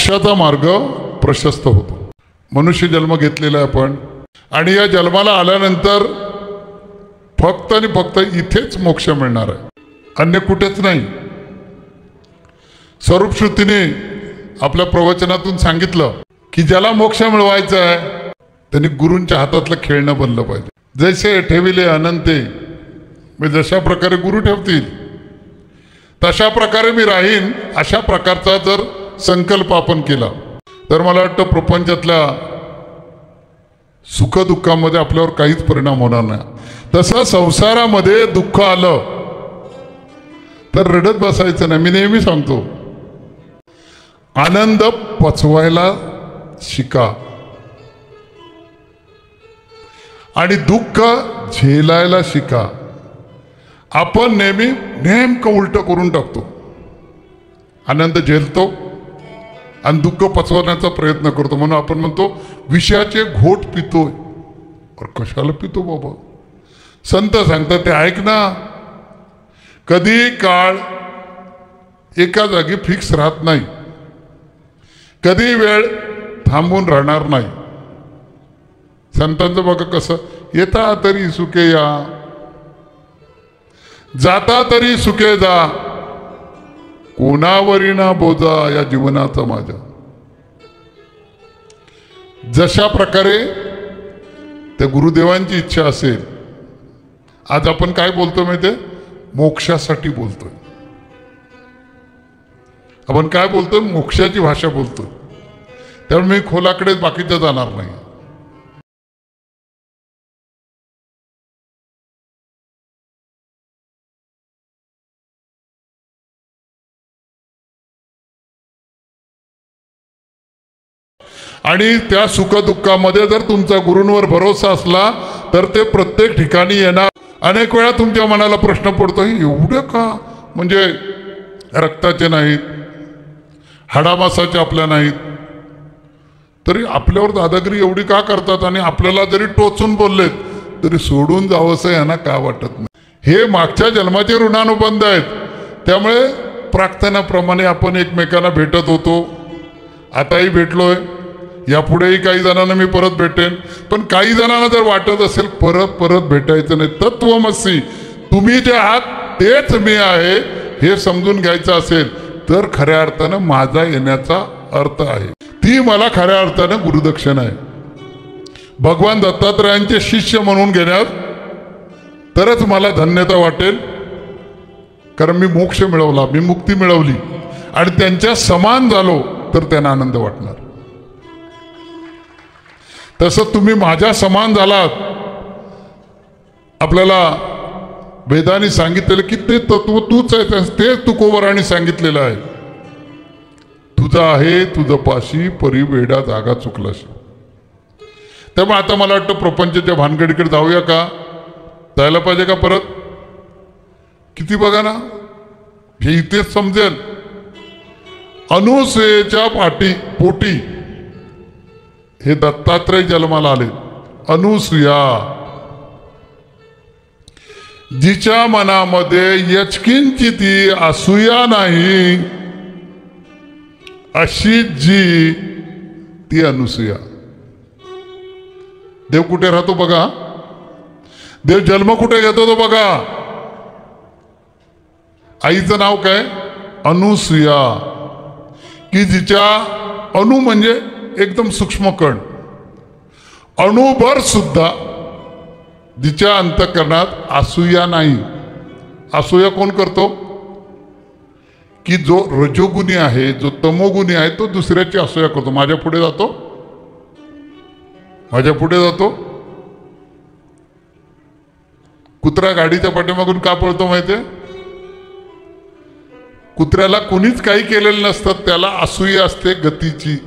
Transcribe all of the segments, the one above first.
मोक्षाचा मार्ग प्रशस्त होतो. मनुष्य जन्म घेतलेला आहे आपण, आणि या जन्माला आल्यानंतर फक्त आणि फक्त इथेच मोक्ष मिळणार आहे, अन्य कुठेच नाही. स्वरूपश्रुतीने आपल्या प्रवचनातून सांगितलं की ज्याला मोक्ष मिळवायचा आहे त्यांनी गुरूंच्या हातातलं खेळणं बनलं पाहिजे. जैसे ठेविले अनंते, म्हणजे जशा प्रकारे गुरु ठेवतील तशा प्रकारे मी राहीन, अशा प्रकारचा जर संकल्प आपण केला तर मला वाटतं प्रपंचातल्या सुखदुःखामध्ये आपल्यावर काहीच परिणाम होणार नाही. तसं संसारामध्ये दुःख आलं तर रडत बसायचं नाही. मी नेहमी सांगतो, आनंद पचवायला शिका आणि दुःख झेलायला शिका. आपण नेमकं उलट करून टाकतो. आनंद झेलतो आणि दुःख पचवण्याचा प्रयत्न करतो. म्हणून आपण म्हणतो विषयाचे घोट पितोय. और कशाला पितो बाबा? संत सांगतात ते ऐक ना. कधी काळ एका जागी फिक्स राहत नाही, कधी वेळ थांबून राहणार नाही. संतांचं बघा कसं, येता तरी सुखे या, जाता तरी सुखे जा, कोणावरी ना बोजा या जीवनाचा माझ्या. जशा प्रकारे त्या गुरुदेवांची इच्छा असेल. आज आपण काय बोलतो माहिती आहे? मोक्षासाठी बोलतोय आपण. काय बोलतोय? मोक्षाची भाषा बोलतोय. त्यामुळे मी खोलाकडे बाकीचं जाणार नाही. आणि त्या सुखदुःखामध्ये जर तुमचा गुरूंवर भरोसा असला तर ते प्रत्येक ठिकाणी येणार. अनेक वेळा तुमच्या मनाला प्रश्न पडतो, एवढं का? म्हणजे रक्ताचे नाहीत, हाडामासाचे आपल्या नाहीत, तरी आपल्यावर दादागिरी एवढी का करतात? आणि आपल्याला जरी टोचून बोललेत तरी सोडून जावंसं यांना का वाटत नाही? हे मागच्या जन्माचे ऋणानुबंध आहेत. त्यामुळे प्रार्थनाप्रमाणे आपण एकमेकांना भेटत होतो. आताही भेटलोय, यापुढेही काही जणांना मी परत भेटेन. पण काही जणांना जर वाटत असेल परत परत भेटायचं नाही, तत्वमसी तुम्ही जे आहात तेच मी आहे हे समजून घ्यायचं असेल तर खऱ्या अर्थानं माझा येण्याचा अर्थ आहे. ती मला खऱ्या अर्थानं गुरुदक्षिणा आहे. भगवान दत्तात्रयांचे शिष्य म्हणून घेण्यात तरच मला धन्यता वाटेल. कारण मी मोक्ष मिळवला, मी मुक्ती मिळवली आणि त्यांच्या समान झालो तर त्यांना आनंद वाटणार. तसं तुम्ही माझ्या समान झालात. आपल्याला वेदांनी सांगितलेलं की ते तत्व तूच आहे, ते तुकोबरांनी सांगितलेलं आहे. तुझा आहे तुझं पाशी परी वेडा जागा चुकलाशी. त्यामुळे आता मला वाटतं प्रपंचाच्या भानगडीकडे जाऊया का? जायला पाहिजे का परत? किती बघा ना, हे इथेच समजेल. अनुसूयेच्या पोटी हे दत्तात्रय जन्माला आले. अनुसूया जिच्या मनामध्ये यचकिंची ती असूया नाही, अशी जी ती अनुसूया. देव कुठे राहतो बघा, देव जन्म कुठे घेतो तो बघा. आईचं नाव काय? अनुसूया. की जिच्या अणु म्हणजे एकदम सूक्ष्म कण, अणुभर सुद्धा जिच्या अंतःकरणात असूया नाही. असूया कोण करतो? की जो रजोगुणी आहे, जो तमोगुणी आहे, तो दुसऱ्याची असूया करतो. माझ्या पुढे जातो, माझ्या पुढे जातो. कुत्रा गाडीच्या पाठीमागून का पळतो माहितीये? कुत्र्याला कोणीच काही केलेलं नसतं, त्याला असूया असते गतीची,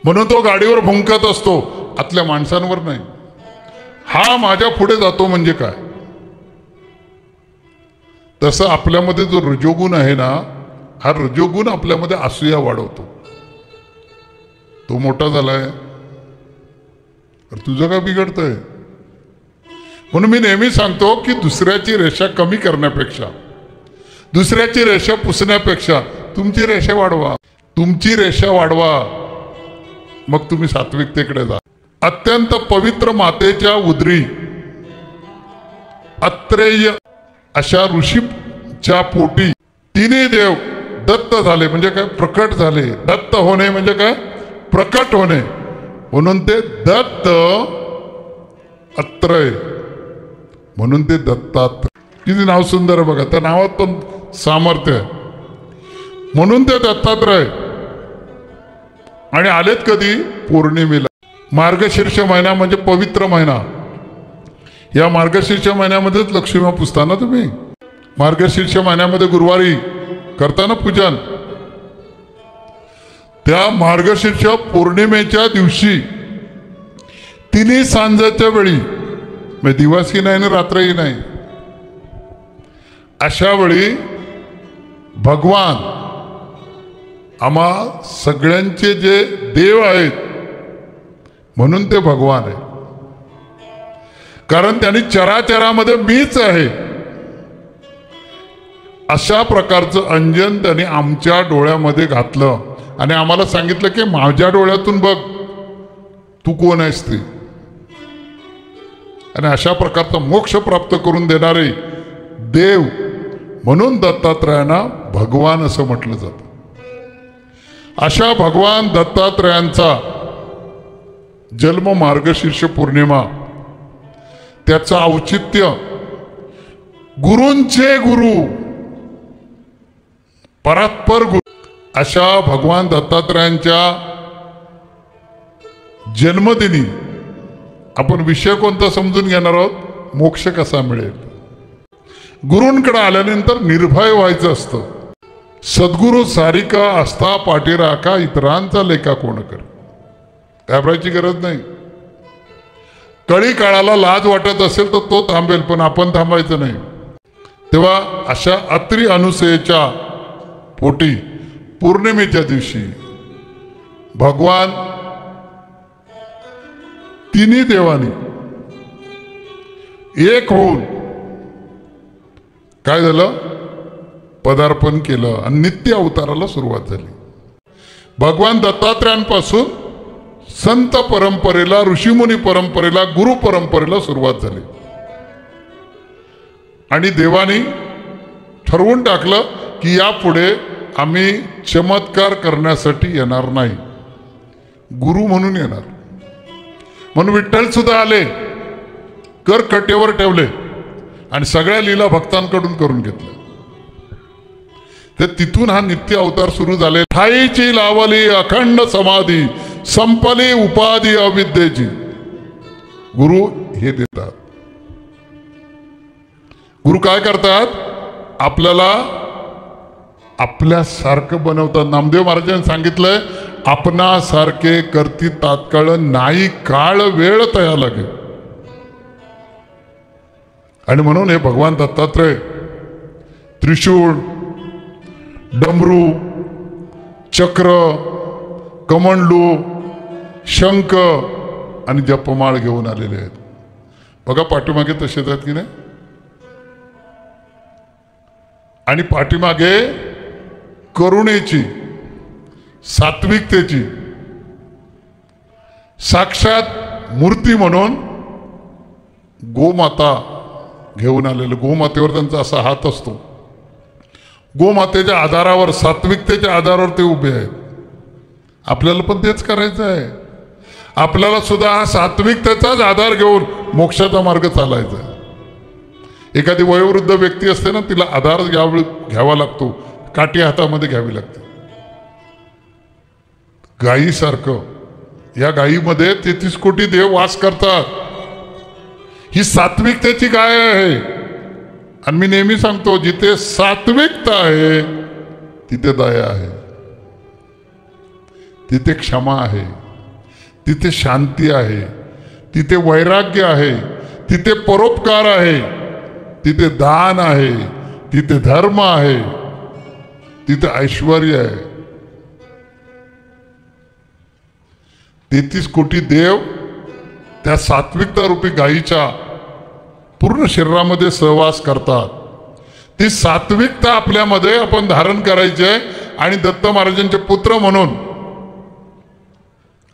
म्हणून तो गाडीवर भुंकत असतो, आतल्या माणसांवर नाही. हा माझ्या पुढे जातो म्हणजे काय? तसं आपल्यामध्ये जो रजोगुण आहे ना, हा रजोगुण आपल्यामध्ये असूया वाढवतो. तो मोठा झालाय, तुझं काय बिघडतंय? म्हणून मी नेहमी सांगतो की दुसऱ्याची रेषा कमी करण्यापेक्षा, दुसऱ्याची रेषा पुसण्यापेक्षा तुमची रेषा वाढवा, तुमची रेषा वाढवा, मग तुम्ही सात्विकतेकडे जा. अत्यंत पवित्र मातेच्या उदरी अत्रेय अशा ऋषीच्या पोटी तिन्ही देव दत्त झाले. म्हणजे काय? प्रकट झाले. दत्त होणे म्हणजे काय? प्रकट होणे. म्हणून ते दत्त अत्रय, म्हणून ते दत्तात्रय. किती नाव सुंदर आहे बघा. त्या नावात पण सामर्थ्य आहे. म्हणून ते दत्तात्रय. आणि आलेत कधी? पौर्णिमेला. मार्गशीर्ष महिना म्हणजे पवित्र महिना. या मार्गशीर्ष महिन्यामध्येच लक्ष्मी पुजता ना तुम्ही. मार्गशीर्ष महिन्यामध्ये गुरुवारी करता ना पूजन. त्या मार्गशीर्ष पौर्णिमेच्या दिवशी तिन्ही सांजेच्या वेळी, म्हणजे दिवसही नाही आणि रात्रही नाही, अशा वेळी भगवान आम्हा सगळ्यांचे जे देव आहेत, म्हणून ते भगवान आहे. कारण त्यांनी चराचरामध्ये मीच आहे अशा प्रकारचं अंजन त्यांनी आमच्या डोळ्यामध्ये घातलं आणि आम्हाला सांगितलं की माझ्या डोळ्यातून बघ तू कोण आहेस ते. आणि अशा प्रकारचा मोक्ष प्राप्त करून देणारे देव म्हणून दत्तात्रयांना भगवान असं म्हटलं जातं. अशा भगवान दत्तात्रयांचा जन्म मार्गशीर्ष पौर्णिमा, त्याचं औचित्य गुरूंचे गुरु, परात्पर गुरु अशा भगवान दत्तात्रयांच्या जन्मदिनी आपण विषय कोणता समजून घेणार आहोत? मोक्ष कसा मिळेल. गुरूंकडे आल्यानंतर निर्भय व्हायचं असतं. सद्गुरू सारिका असता पाठीराखा, इतरांचा लेखा कोण कर. घाबरायची गरज नाही. कळी काळाला लाज वाटत असेल तर तो थांबेल, पण आपण थांबायचं नाही. तेव्हा अशा अत्री अनुसयेच्या पोटी पौर्णिमेच्या दिवशी भगवान तिन्ही देवानी एक होऊन काय झालं? पदार्पण केलं आणि नित्य अवताराला सुरुवात झाली. भगवान दत्तात्रयांपासून संत परंपरेला, ऋषीमुनी परंपरेला, गुरु परंपरेला सुरुवात झाली. आणि देवानी ठरवून टाकलं की यापुढे आम्ही चमत्कार करण्यासाठी येणार नाही, गुरु म्हणून येणार. म्हणून विठ्ठल सुद्धा आले, कर कटेवर ठेवले आणि सगळ्या लीला भक्तांकडून करून घेतल्या. तर तिथून हा नित्य अवतार सुरू झाले. ठाईची लावली अखंड समाधी, संपली उपाधी अविद्येची. गुरु हे देतात. गुरु काय करतात? आपल्याला आपल्यासारखं बनवतात. नामदेव महाराजांनी सांगितलंय, आपणासारखे करती तात्काळ नाही काळ वेळ तया लागे. आणि म्हणून हे भगवान दत्तात्रय त्रिशूळ, डमरू, चक्र, कमंडलू, शंख आणि जपमाळ घेऊन आलेले आहेत. बघा पाठीमागे तसेच आहेत की नाही. आणि पाठीमागे करुणेची, सात्विकतेची साक्षात मूर्ती म्हणून गोमाता घेऊन आलेलं. गोमातेवर त्यांचा असा हात असतो. गोमातेच्या आधारावर, सात्विकतेच्या आधारावर ते उभे आहेत. आपल्याला पण तेच करायचं आहे. आपल्याला सुद्धा हा सात्विकतेचाच आधार घेऊन मोक्षाचा मार्ग चालायचा आहे. एखादी वयोवृद्ध व्यक्ती असते ना, तिला आधार घ्यावा लागतो, काठी हातामध्ये घ्यावी लागते. गायीसारखं या गायीमध्ये 33 कोटी देव वास करतात. ही सात्विकतेची गाय आहे. आणि मी नेहमी सांगतो, जिथे सात्विकता आहे तिथे दया आहे, तिथे क्षमा आहे, तिथे शांती आहे, तिथे वैराग्य आहे, तिथे परोपकार आहे, तिथे दान आहे, तिथे धर्म आहे, तिथे ऐश्वर्य आहे. 33 कोटी देव त्या सात्विकता रूपी गायीच्या पूर्ण शरीरामध्ये सहवास करतात. ती सात्विकता आपल्यामध्ये आपण धारण करायची आहे आणि दत्त महाराजांचे पुत्र म्हणून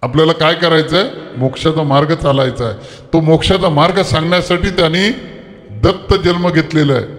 आपल्याला काय करायचंय? मोक्षाचा मार्ग चालायचा आहे. तो मोक्षाचा मार्ग सांगण्यासाठी त्यांनी दत्त जन्म घेतलेला आहे.